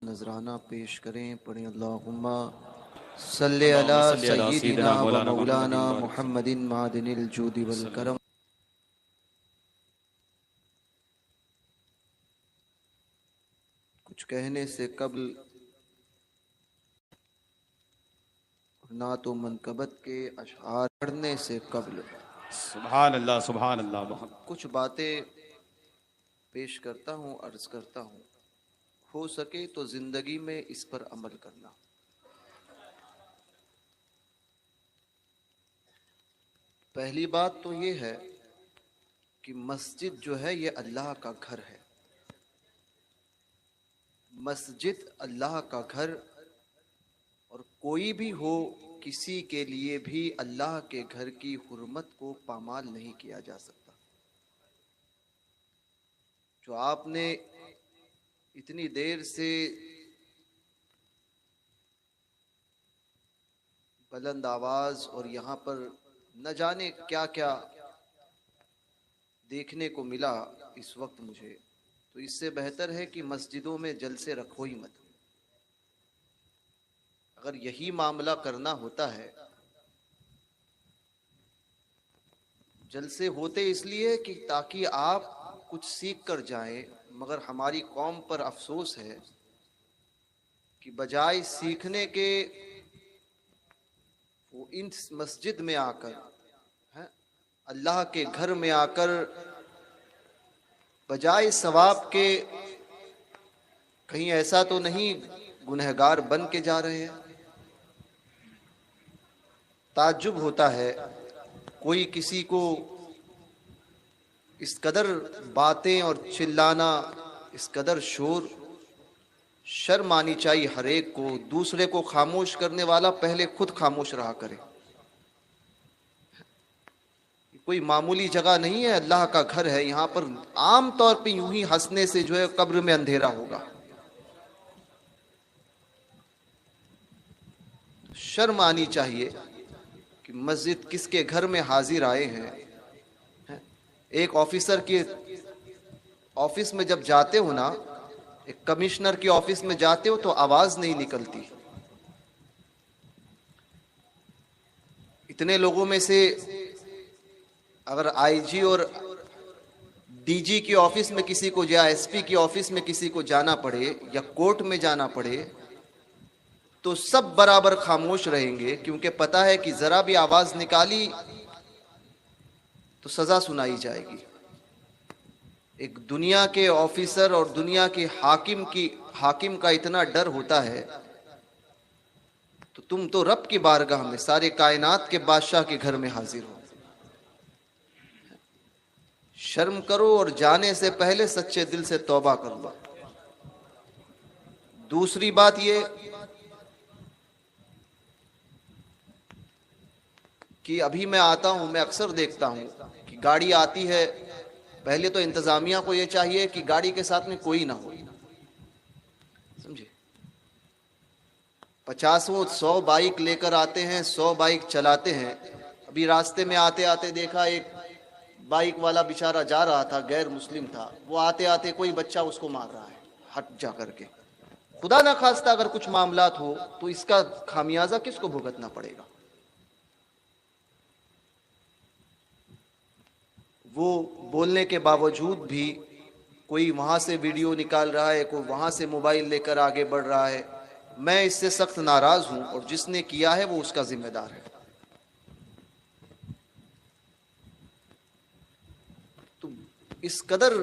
नजराना पेश करें। पढ़ें अल्लाहुम्मा सल्ले अला सय्यिदिना व मौलाना मुहम्मदिन मादिनिल जूदि वल करम। कुछ कहने से कबल ना तो मनकबत के अशआर पढ़ने से कबल सुभान अल्लाह सुभान अल्लाह। कुछ बातें पेश करता हूँ, अर्ज करता हूँ, हो सके तो जिंदगी में इस पर अमल करना। पहली बात तो ये है कि मस्जिद जो है ये अल्लाह का घर है। मस्जिद अल्लाह का घर, और कोई भी हो किसी के लिए भी अल्लाह के घर की हुर्मत को पामाल नहीं किया जा सकता। जो आपने इतनी देर से बुलंद आवाज और यहाँ पर न जाने क्या क्या देखने को मिला इस वक्त मुझे, तो इससे बेहतर है कि मस्जिदों में जलसे रखो ही मत। अगर यही मामला करना होता है, जलसे होते इसलिए कि ताकि आप कुछ सीख कर जाएं, मगर हमारी कौम पर अफसोस है कि बजाय सीखने के वो इन मस्जिद में आकर, अल्लाह के घर में आकर, बजाय सवाब के कहीं ऐसा तो नहीं गुनहगार बन के जा रहे हैं। ताज्जुब होता है, कोई किसी को इस कदर बातें और चिल्लाना, इस कदर शोर, शर्म आनी चाहिए हर एक को। दूसरे को खामोश करने वाला पहले खुद खामोश रहा करे। कोई मामूली जगह नहीं है, अल्लाह का घर है। यहाँ पर आम तौर पे यूं ही हंसने से जो है कब्र में अंधेरा होगा। शर्म आनी चाहिए कि मस्जिद किसके घर में हाजिर आए हैं। एक ऑफिसर के ऑफिस में जब जाते हो ना, एक कमिश्नर की ऑफिस में जाते हो तो आवाज नहीं निकलती। इतने लोगों में से अगर आईजी और डीजी की ऑफिस में किसी को, या एसपी की ऑफिस में किसी को जाना पड़े, या कोर्ट में जाना पड़े, तो सब बराबर खामोश रहेंगे, क्योंकि पता है कि जरा भी आवाज निकाली तो सजा सुनाई जाएगी। एक दुनिया के ऑफिसर और दुनिया के हाकिम का इतना डर होता है, तो तुम तो रब की बारगाह में, सारे कायनात के बादशाह के घर में हाजिर हो। शर्म करो और जाने से पहले सच्चे दिल से तौबा कर लो। दूसरी बात ये कि अभी मैं आता हूं, मैं अक्सर देखता हूं कि गाड़ी आती है, पहले तो इंतजामिया को यह चाहिए कि गाड़ी के साथ में कोई ना हो, समझे। 50-100 बाइक लेकर आते हैं, 100 बाइक चलाते हैं। अभी रास्ते में आते आते देखा, एक बाइक वाला बेचारा जा रहा था, गैर मुस्लिम था, वो आते आते कोई बच्चा उसको मार रहा है हट जा करके। खुदा ना खास्ता अगर कुछ मामलात हो तो इसका खामियाजा किसको भुगतना पड़ेगा? वो बोलने के बावजूद भी कोई वहां से वीडियो निकाल रहा है, कोई वहां से मोबाइल लेकर आगे बढ़ रहा है। मैं इससे सख्त नाराज हूं, और जिसने किया है वो उसका जिम्मेदार है। तो इस कदर,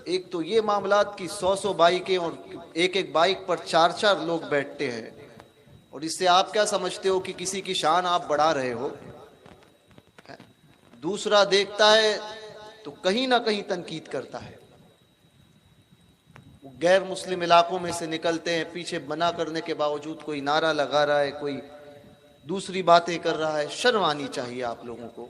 एक तो ये मामलात की 100-100 बाइकें, और एक एक बाइक पर 4-4 लोग बैठते हैं, और इससे आप क्या समझते हो कि किसी की शान आप बढ़ा रहे हो? दूसरा देखता है तो कहीं ना कहीं तनकीद करता है। वो गैर मुस्लिम इलाकों में से निकलते हैं, पीछे मना करने के बावजूद कोई नारा लगा रहा है, कोई दूसरी बातें कर रहा है। शर्म आनी चाहिए आप लोगों को।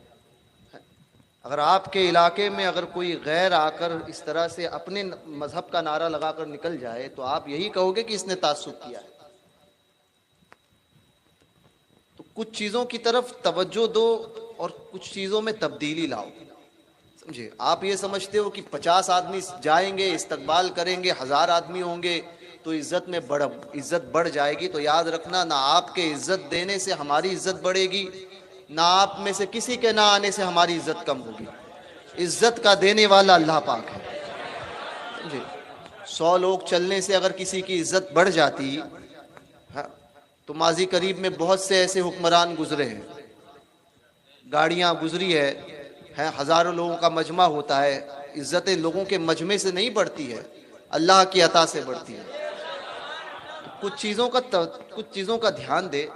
अगर आपके इलाके में अगर कोई गैर आकर इस तरह से अपने मजहब का नारा लगाकर निकल जाए, तो आप यही कहोगे कि इसने तासुब किया है। तो कुछ चीजों की तरफ तवज्जो दो और कुछ चीजों में तब्दीली लाओ, समझे। आप ये समझते हो कि 50 आदमी जाएंगे, इस्तकबाल करेंगे, 1000 आदमी होंगे, तो इज्जत बढ़ जाएगी। तो याद रखना, ना आपके इज्जत देने से हमारी इज्जत बढ़ेगी, ना आप में से किसी के ना आने से हमारी इज्जत कम होगी। इज्जत का देने वाला अल्लाह पाक है। समझे? 100 लोग चलने से अगर किसी की इज्जत बढ़ जाती, हाँ, तो माजी करीब में बहुत से ऐसे हुक्मरान गुजरे हैं, गाड़ियां गुजरी है, हजारों लोगों का मजमा होता है। इज्जतें लोगों के मजमे से नहीं बढ़ती है, अल्लाह की अता से बढ़ती है। तो कुछ चीजों का ध्यान दे,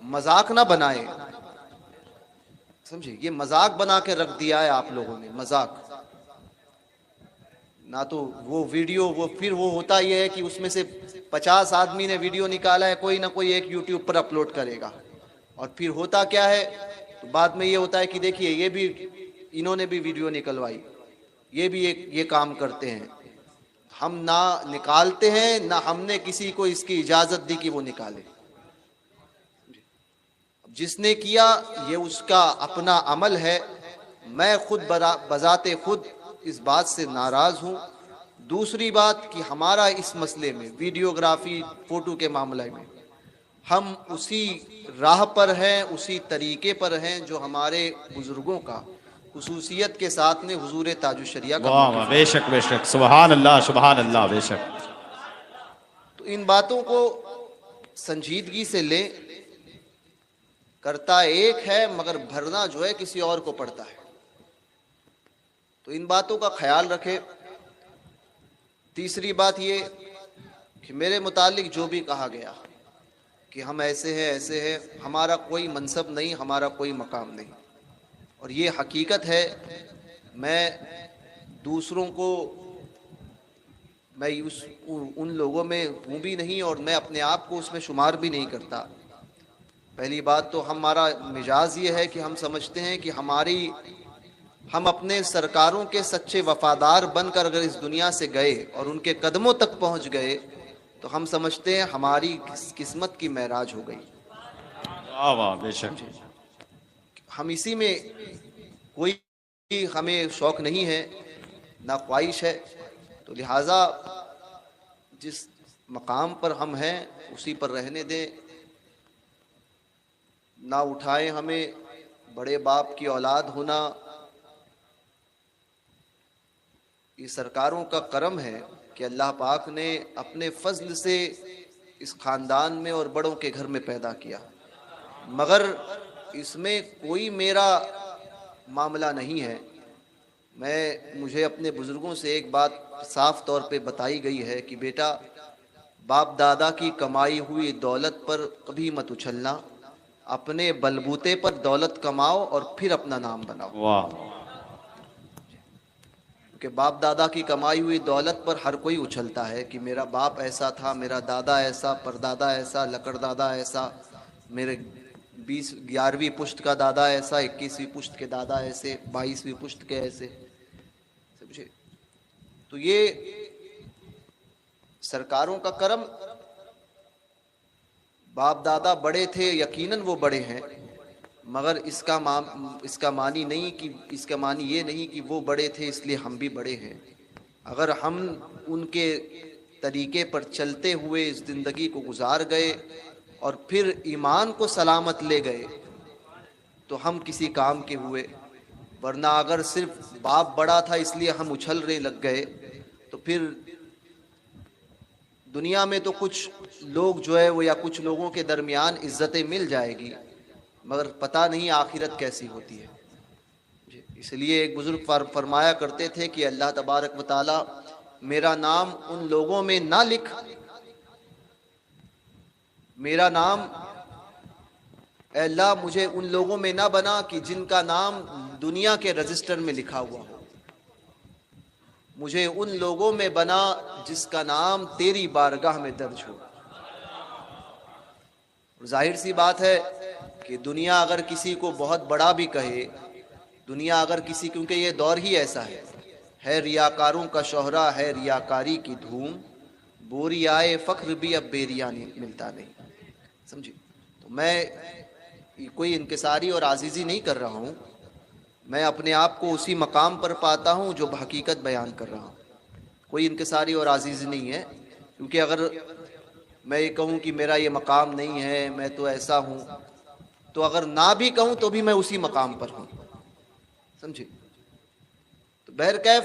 मजाक ना बनाए। समझे? ये मजाक बना के रख दिया है आप लोगों ने, मजाक ना। तो वो वीडियो फिर वो होता ये है कि उसमें से 50 आदमी ने वीडियो निकाला है, कोई ना कोई एक यूट्यूब पर अपलोड करेगा, और फिर होता क्या है, तो बाद में ये होता है कि देखिए ये भी, इन्होंने भी वीडियो निकलवाई, ये भी ये काम करते हैं। हम ना निकालते हैं, ना हमने किसी को इसकी इजाजत दी कि वो निकाले। जिसने किया ये उसका अपना अमल है। मैं खुद बजाते खुद इस बात से नाराज हूं। दूसरी बात कि हमारा इस मसले में, वीडियोग्राफी फोटो के मामले में, हम उसी राह पर हैं, उसी तरीके पर हैं जो हमारे बुजुर्गों का खुसूसियत के साथ में हुजूर ताजुशरिया का वाह वाह, बेशक बेशक, सुभान अल्लाह, बेशक। तो इन बातों को संजीदगी से ले। करता एक है मगर भरना जो है किसी और को पड़ता है, तो इन बातों का ख्याल रखे। तीसरी बात ये कि मेरे मुतालिक जो भी कहा गया कि हम ऐसे हैं, हमारा कोई मनसब नहीं, हमारा कोई मकाम नहीं, और ये हकीकत है। मैं दूसरों को, मैं उन लोगों में हूँ भी नहीं, और मैं अपने आप को उसमें शुमार भी नहीं करता। पहली बात तो हमारा मिजाज ये है कि हम समझते हैं कि हम अपने सरकारों के सच्चे वफादार बनकर अगर इस दुनिया से गए और उनके कदमों तक पहुंच गए, तो हम समझते हैं हमारी किस्मत की महराज हो गई। वाह वाह, बेशक। हम इसी में कोई हमें शौक नहीं है, ना ख्वाहिश है। तो लिहाजा जिस मकाम पर हम हैं उसी पर रहने दें, ना उठाए हमें बड़े बाप की औलाद होना। ये सरकारों का करम है कि अल्लाह पाक ने अपने फजल से इस खानदान में और बड़ों के घर में पैदा किया, मगर इसमें कोई मेरा मामला नहीं है। मुझे अपने बुजुर्गों से एक बात साफ तौर पे बताई गई है कि बेटा, बाप दादा की कमाई हुई दौलत पर कभी मत उछलना, अपने बलबूते पर दौलत कमाओ और फिर अपना नाम बनाओ। वाह। कि बाप दादा की कमाई हुई दौलत पर हर कोई उछलता है कि मेरा बाप ऐसा था, मेरा दादा ऐसा, परदादा ऐसा, लकड़दादा ऐसा, मेरे 11वीं पुश्त का दादा ऐसा, 21वीं पुश्त के दादा ऐसे, 22वीं पुश्त के ऐसे। समझे? तो ये सरकारों का करम। बाप दादा बड़े थे, यकीनन वो बड़े हैं, मगर इसका मानी ये नहीं कि वो बड़े थे इसलिए हम भी बड़े हैं। अगर हम उनके तरीके पर चलते हुए इस जिंदगी को गुजार गए और फिर ईमान को सलामत ले गए तो हम किसी काम के हुए। वरना अगर सिर्फ बाप बड़ा था इसलिए हम उछलने लग गए तो फिर दुनिया में तो कुछ लोग जो है वो, या कुछ लोगों के दरमियान इज्जतें मिल जाएगी, मगर पता नहीं आखिरत कैसी होती है। इसलिए एक बुजुर्ग फरमाया करते थे कि अल्लाह तबारक व तआला मेरा नाम उन लोगों में ना लिख, मेरा नाम अल्लाह मुझे उन लोगों में ना बना कि जिनका नाम दुनिया के रजिस्टर में लिखा हुआ हो, मुझे उन लोगों में बना जिसका नाम तेरी बारगाह में दर्ज हो। जाहिर सी बात है कि दुनिया अगर किसी को बहुत बड़ा भी कहे, दुनिया अगर किसी, क्योंकि ये दौर ही ऐसा है रियाकारों का शोहरा, है रियाकारी की धूम, बोरी आए फख्र भी अब बेरिया नहीं मिलता नहीं। समझी? तो मैं कोई इंकिसारी और आजीजी नहीं कर रहा हूँ, मैं अपने आप को उसी मकाम पर पाता हूँ जो हकीकत बयान कर रहा हूँ। कोई इंकिसारी और आजीजी नहीं है, क्योंकि अगर मैं ये कहूँ कि मेरा ये मकाम नहीं है, मैं तो ऐसा हूँ, तो अगर ना भी कहूँ तो भी मैं उसी मकाम पर हूँ, समझे। तो बहरकैफ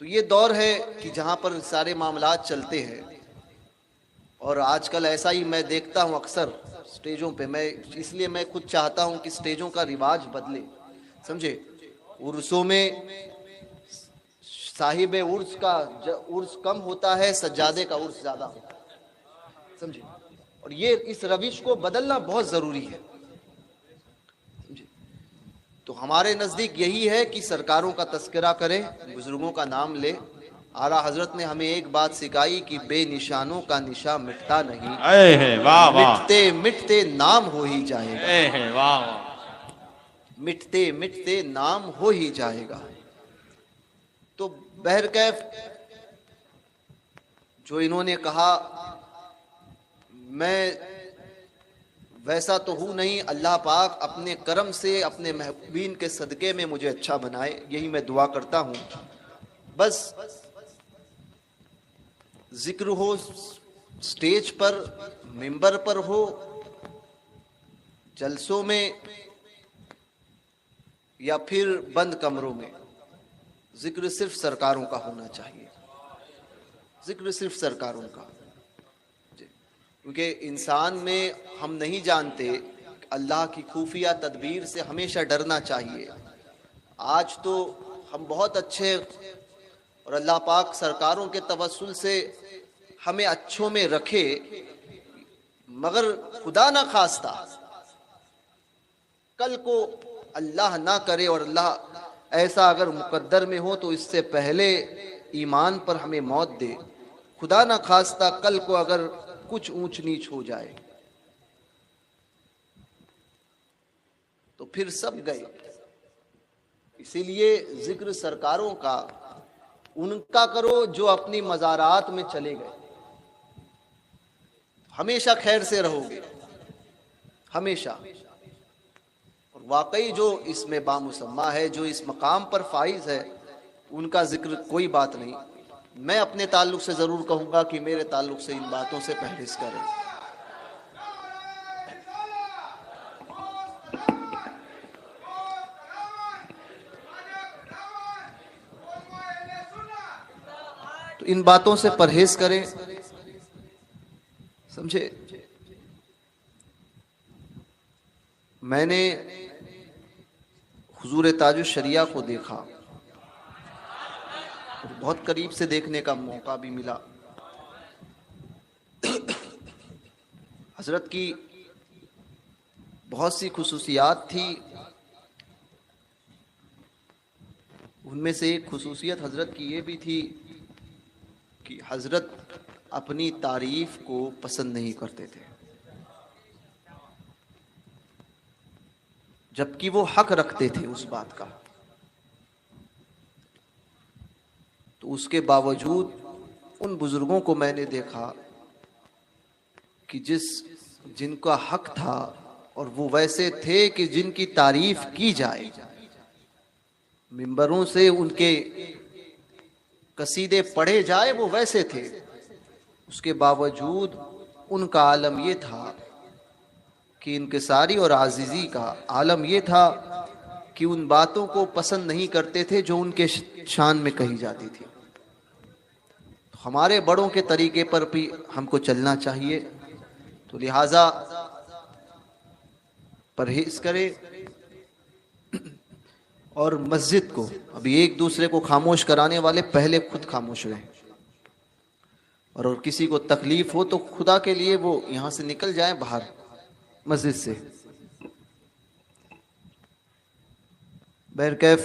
तो ये दौर है कि जहाँ पर सारे मामलात चलते हैं, और आजकल ऐसा ही मैं देखता हूँ अक्सर स्टेजों पे। मैं इसलिए मैं खुद चाहता हूँ कि स्टेजों का रिवाज बदले, समझे। उर्सों में साहिब उर्स का उर्स कम होता है, सज्जादे का उर्स ज्यादा होता है, समझे। और ये इस रविश को बदलना बहुत जरूरी है, समझे। तो हमारे नजदीक यही है कि सरकारों का तस्करा करें, बुजुर्गों का नाम ले। आला हजरत ने हमें एक बात सिखाई कि बेनिशानों का निशा मिटता नहीं, है वाह वाह, मिटते मिटते नाम हो ही जाएगा, है वाह वाह, मिटते मिटते नाम हो ही जाएगा। तो बहरकैफ जो इन्होंने कहा, मैं वैसा तो हूं नहीं, अल्लाह पाक अपने करम से अपने महबूबीन के सदके में मुझे अच्छा बनाए, यही मैं दुआ करता हूं। बस जिक्र हो स्टेज पर, मिंबर पर हो, जलसों में या फिर बंद कमरों में, जिक्र सिर्फ सरकारों का होना चाहिए, जिक्र सिर्फ सरकारों का। क्योंकि इंसान में हम नहीं जानते, अल्लाह की खुफिया तदबीर से हमेशा डरना चाहिए। आज तो हम बहुत अच्छे, और अल्लाह पाक सरकारों के तवस्सुल से हमें अच्छों में रखे, मगर खुदा ना खास्ता कल को अल्लाह ना करे और अल्लाह ऐसा अगर मुकद्दर में हो तो इससे पहले ईमान पर हमें मौत दे, खुदा ना खास्ता कल को अगर कुछ ऊंच नीच हो जाए तो फिर सब गए। इसीलिए जिक्र सरकारों का उनका करो जो अपनी मज़ारात में चले गए, हमेशा खैर से रहोगे, हमेशा। और वाकई जो इसमें बामुसम्मा है, जो इस मकाम पर फाइज है, उनका जिक्र कोई बात नहीं। मैं अपने ताल्लुक से जरूर कहूंगा कि मेरे ताल्लुक से इन बातों से परहेज करें। तो इन बातों से परहेज करें, समझे। मैंने हुजूर ताजुश शरिया को देखा, बहुत करीब से देखने का मौका भी मिला। हजरत की बहुत सी खुसूसियात थी, उनमें से एक खुसूसियत हजरत की ये भी थी कि हजरत अपनी तारीफ को पसंद नहीं करते थे, जबकि वो हक रखते थे उस बात का। तो उसके बावजूद उन बुजुर्गों को मैंने देखा कि जिनका हक था, और वो वैसे थे कि जिनकी तारीफ की जाए, मिंबरों से उनके कसीदे पढ़े जाए, वो वैसे थे। उसके बावजूद उनका आलम ये था कि इनकिसारी और आजिज़ी का आलम ये था कि उन बातों को पसंद नहीं करते थे जो उनके शान में कही जाती थी। तो हमारे बड़ों के तरीके पर भी हमको चलना चाहिए। तो लिहाजा परहेज करें, और मस्जिद को अभी एक दूसरे को खामोश कराने वाले पहले खुद खामोश रहें, और किसी को तकलीफ हो तो खुदा के लिए वो यहाँ से निकल जाएं बाहर मस्जिद से। बहरकैफ